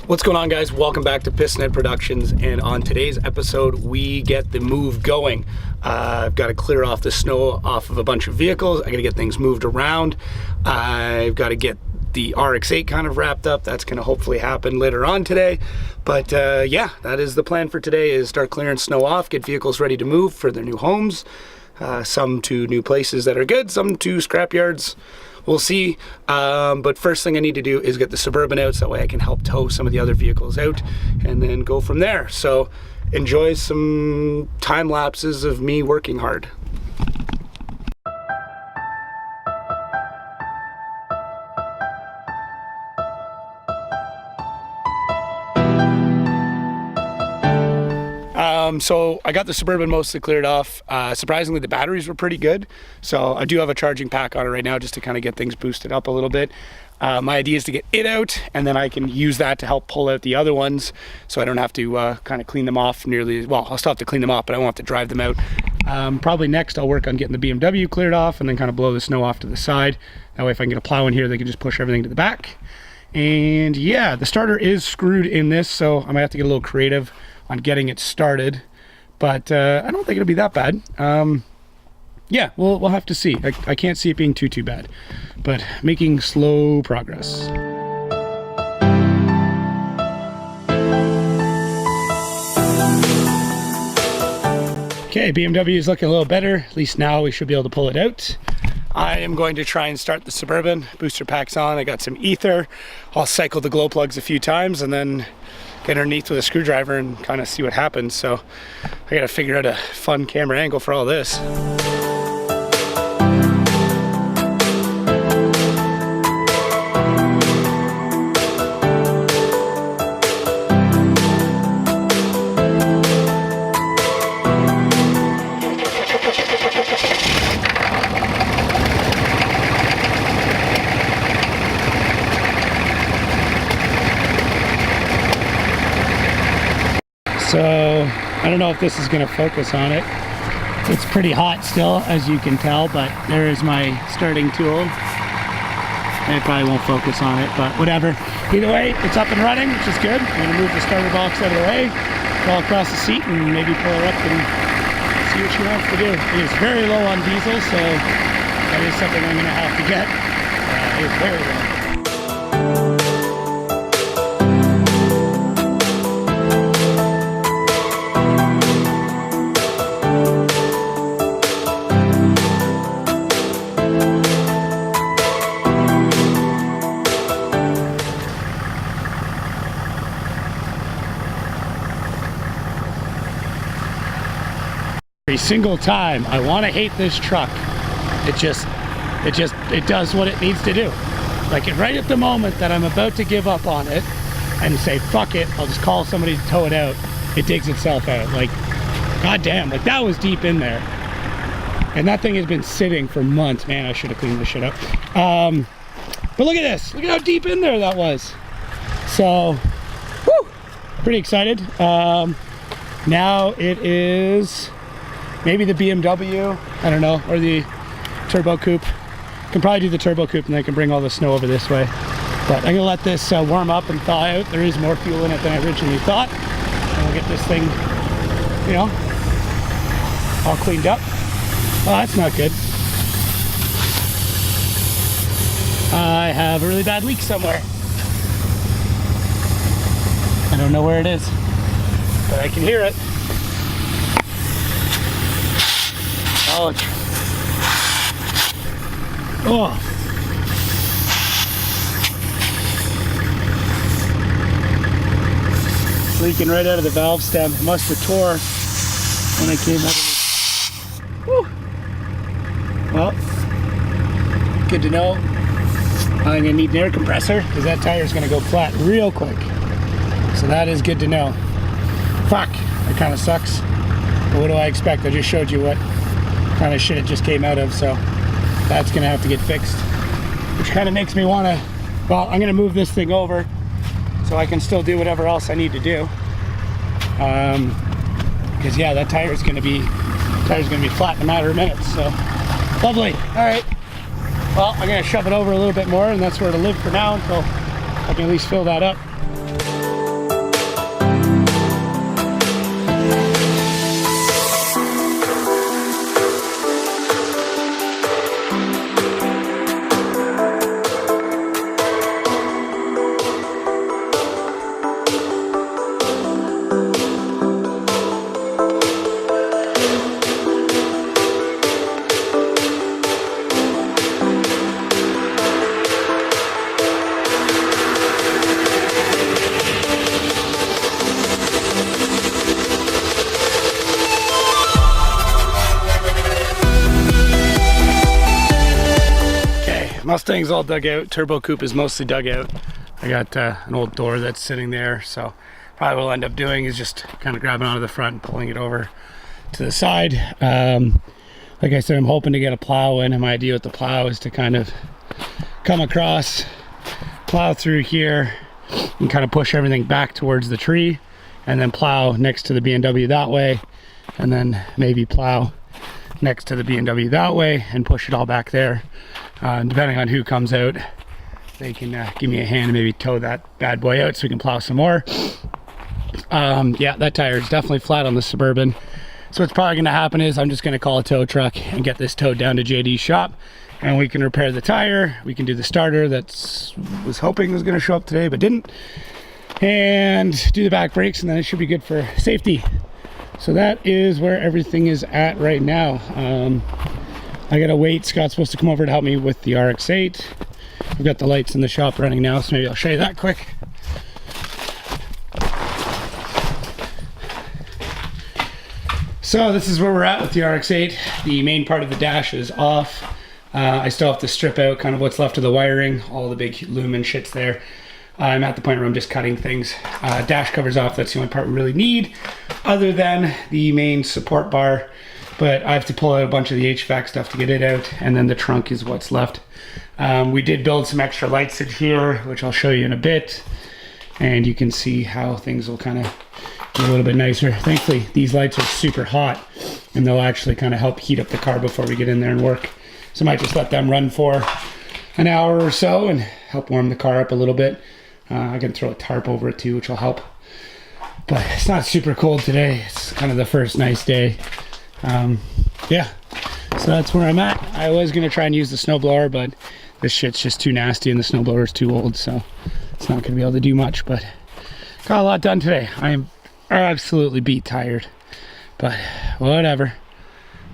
What's going on, guys? Welcome back to Pistonhead Productions, and on today's episode we get the move going. I've got to clear off the snow off of a bunch of vehicles. I got to get things moved around. I've got to get the RX-8 kind of wrapped up. That's going to hopefully happen later on today. But yeah, that is the plan for today, is start clearing snow off, get vehicles ready to move for their new homes. Some to new places that are good, some to scrap yards. We'll see, but first thing I need to do is get the Suburban out so that way I can help tow some of the other vehicles out and then go from there. So enjoy some time lapses of me working hard. So I got the Suburban mostly cleared off. Surprisingly, the batteries were pretty good. So I do have a charging pack on it right now just to kind of get things boosted up a little bit. My idea is to get it out, and then I can use that to help pull out the other ones so I don't have to kind of clean them off nearly. Well, I'll still have to clean them off, but I won't have to drive them out. Probably next I'll work on getting the BMW cleared off and then kind of blow the snow off to the side. That way if I can get a plow in here, they can just push everything to the back. And yeah, the starter is screwed in this, so I might have to get a little creative on getting it started, but I don't think it'll be that bad. Yeah, we'll have to see. I can't see it being too bad, but making slow progress. Okay, BMW is looking a little better. At least now we should be able to pull it out. I am going to try and start the Suburban. Booster pack's on. I got some ether. I'll cycle the glow plugs a few times and then get underneath with a screwdriver and kind of see what happens. So I gotta figure out a fun camera angle for all this. So I don't know if this is going to focus on it. It's pretty hot still, as you can tell, but there is my starting tool. It probably won't focus on it, but whatever. Either way, it's up and running, which is good. I'm going to move the starter box out of the way, crawl across the seat, and maybe pull her up and see what she wants to do. It is very low on diesel, so that is something I'm going to have to get. It is very low. Every single time I want to hate this truck, it does what it needs to do. Like, right at the moment that I'm about to give up on it and say fuck it, I'll just call somebody to tow it out, it digs itself out. Like, goddamn, like that was deep in there, and that thing has been sitting for months. Man, I should have cleaned this shit up. But look at this, look at how deep in there that was. So whew, pretty excited. Now it is maybe the BMW, I don't know, or the Turbo Coupe. Can probably do the Turbo Coupe, and I can bring all the snow over this way. But I'm gonna let this warm up and thaw out. There is more fuel in it than I originally thought. And we'll get this thing, you know, all cleaned up. Oh, that's not good. I have a really bad leak somewhere. I don't know where it is, but I can hear it. Oh. It's leaking right out of the valve stem. It must have tore when I came out of it. Well, good to know. I'm gonna need an air compressor because that tire is gonna go flat real quick. So that is good to know. Fuck, that kind of sucks. But what do I expect? I just showed you what kind of shit it just came out of, so that's gonna have to get fixed, which kind of makes me want to, well, I'm gonna move this thing over so I can still do whatever else I need to do, because yeah, that tire's gonna be flat in a matter of minutes. So lovely. All right, well, I'm gonna shove it over a little bit more, and that's where it'll live for now until I can at least fill that up. Mustang's all dug out. Turbo coupe is mostly dug out. I got an old door that's sitting there, so probably what I'll end up doing is just kind of grabbing onto the front and pulling it over to the side. Like I said, I'm hoping to get a plow in, and my idea with the plow is to kind of come across, plow through here, and kind of push everything back towards the tree, and then plow next to the BMW that way, and then maybe plow next to the BMW that way and push it all back there. Depending on who comes out, they can give me a hand and maybe tow that bad boy out so we can plow some more. Yeah, that tire is definitely flat on the Suburban. So what's probably gonna happen is I'm just gonna call a tow truck and get this towed down to JD's shop, and we can repair the tire. We can do the starter that was hoping was gonna show up today but didn't, and do the back brakes, and then it should be good for safety. So that is where everything is at right now. I gotta wait. Scott's supposed to come over to help me with the RX-8. We've got the lights in the shop running now, so maybe I'll show you that quick. So this is where we're at with the RX-8. The main part of the dash is off. I still have to strip out kind of what's left of the wiring, all the big lumen shit's there. I'm at the point where I'm just cutting things. Dash covers off, that's the only part we really need, other than the main support bar. But I have to pull out a bunch of the HVAC stuff to get it out, and then the trunk is what's left. We did build some extra lights in here, which I'll show you in a bit. And you can see how things will kind of get a little bit nicer. Thankfully, these lights are super hot, and they'll actually kind of help heat up the car before we get in there and work. So I might just let them run for an hour or so and help warm the car up a little bit. I can throw a tarp over it too, which will help. But it's not super cold today. It's kind of the first nice day. Yeah, so that's where I'm at. I was gonna try and use the snowblower, but this shit's just too nasty and the snowblower is too old, so it's not gonna be able to do much. But got a lot done today. I am absolutely beat tired, but whatever.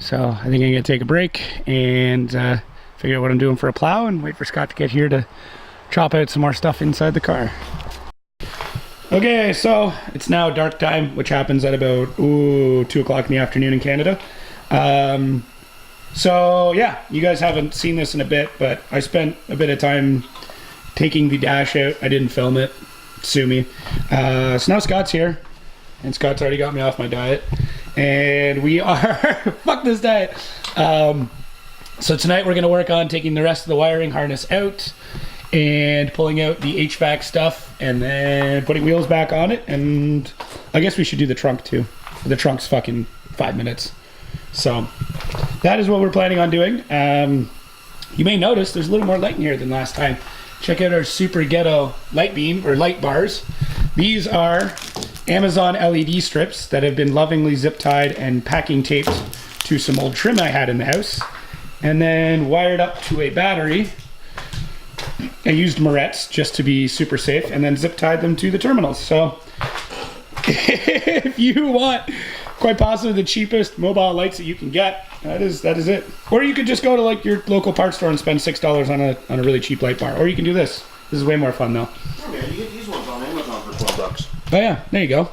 So I think I'm gonna take a break and figure out what I'm doing for a plow and wait for Scott to get here to chop out some more stuff inside the car. Okay, so it's now dark time, which happens at about 2 o'clock in the afternoon in Canada. So yeah, you guys haven't seen this in a bit, but I spent a bit of time taking the dash out. I didn't film it, sue me. So now Scott's here, and Scott's already got me off my diet, and we are fuck this diet. So tonight we're gonna work on taking the rest of the wiring harness out and pulling out the HVAC stuff, and then putting wheels back on it. And I guess we should do the trunk too. The trunk's fucking 5 minutes. So that is what we're planning on doing. You may notice there's a little more light in here than last time. Check out our Super Ghetto light beam, or light bars. These are Amazon LED strips that have been lovingly zip tied and packing taped to some old trim I had in the house, and then wired up to a battery. I used Moretz just to be super safe, and then zip tied them to the terminals. So if you want quite possibly the cheapest mobile lights that you can get, that is it. Or you could just go to like your local parts store and spend $6 on a really cheap light bar. Or you can do this. This is way more fun though. Oh man, you get these ones on Amazon for $12. Oh yeah, there you go.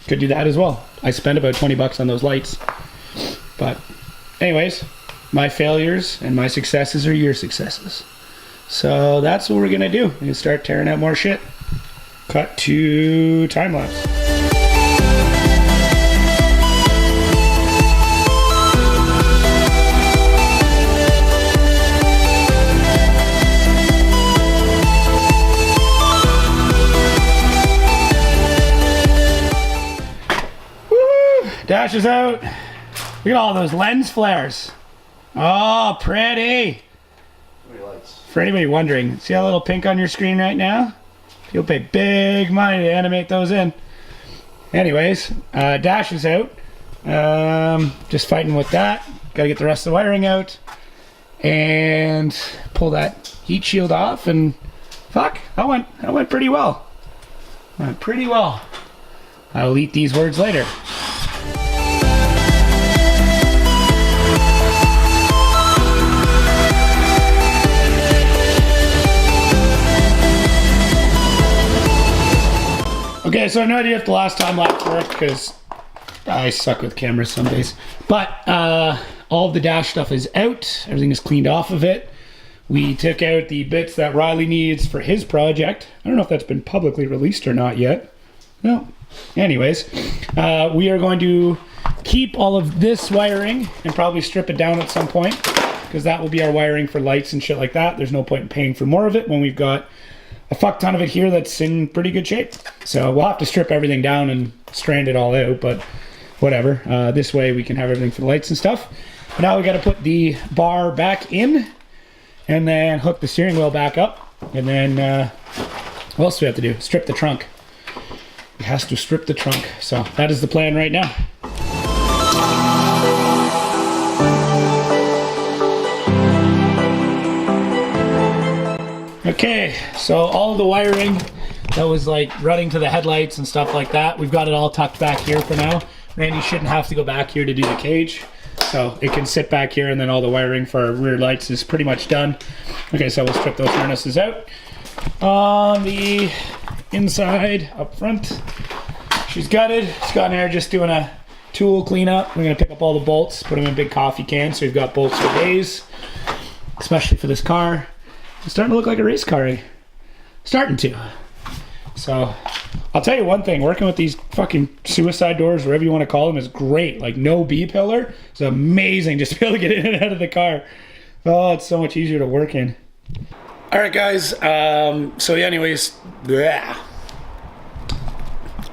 Could do that as well. I spent about 20 bucks on those lights. But anyways, my failures and my successes are your successes. So that's what we're gonna do. We're gonna start tearing out more shit. Cut to time lapse. Woo! Dash is out. Look at all those lens flares. Oh, pretty. For anybody wondering, see that little pink on your screen right now? You'll pay big money to animate those in. Anyways, dash is out. Just fighting with that. Gotta get the rest of the wiring out and pull that heat shield off, and fuck, that went pretty well. Went pretty well. I'll eat these words later. Okay, so I have no idea if the last time lapse worked because I suck with cameras some days. But all of the dash stuff is out. Everything is cleaned off of it. We took out the bits that Riley needs for his project. I don't know if that's been publicly released or not yet. No. Anyways, we are going to keep all of this wiring and probably strip it down at some point, because that will be our wiring for lights and shit like that. There's no point in paying for more of it when we've got a fuck ton of it here that's in pretty good shape. So we'll have to strip everything down and strand it all out, but whatever. This way we can have everything for the lights and stuff. But now we got to put the bar back in and then hook the steering wheel back up. And then what else do we have to do? Strip the trunk. It has to strip the trunk. So that is the plan right now. Okay, so all of the wiring that was like running to the headlights and stuff like that, we've got it all tucked back here for now. Randy shouldn't have to go back here to do the cage, so it can sit back here, and then all the wiring for our rear lights is pretty much done. Okay, so we'll strip those harnesses out. On the inside up front, she's gutted. Scott and I are just doing a tool cleanup. We're gonna pick up all the bolts, put them in big coffee cans, so we've got bolts for days, especially for this car. It's starting to look like a race car. Starting to. So, I'll tell you one thing. Working with these fucking suicide doors, whatever you want to call them, is great. Like, no B-pillar. It's amazing just to be able to get in and out of the car. Oh, it's so much easier to work in. Alright, guys. So, yeah, anyways. Bleh.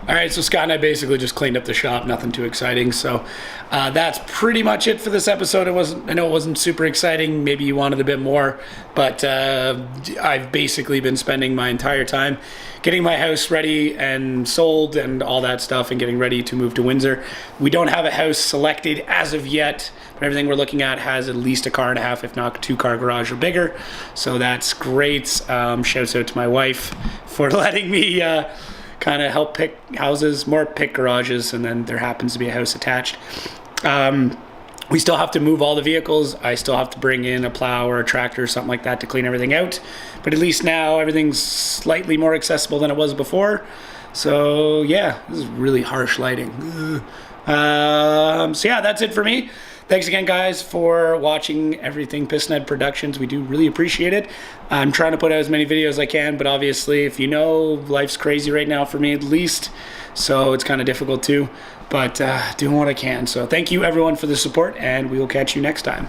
Alright, so Scott and I basically just cleaned up the shop. Nothing too exciting. So, that's pretty much it for this episode. I know it wasn't super exciting. Maybe you wanted a bit more. But I've basically been spending my entire time getting my house ready and sold and all that stuff, and getting ready to move to Windsor. We don't have a house selected as of yet, but everything we're looking at has at least a car and a half, if not 2-car garage or bigger. So that's great. Shouts out to my wife for letting me kind of help pick houses, more pick garages, and then there happens to be a house attached. We still have to move all the vehicles. I still have to bring in a plow or a tractor or something like that to clean everything out. But at least now everything's slightly more accessible than it was before. So yeah, this is really harsh lighting. So yeah, that's it for me. Thanks again, guys, for watching everything PistNed Productions. We do really appreciate it. I'm trying to put out as many videos as I can, but obviously, if you know, life's crazy right now for me at least, so it's kind of difficult too, but doing what I can. So thank you, everyone, for the support, and we will catch you next time.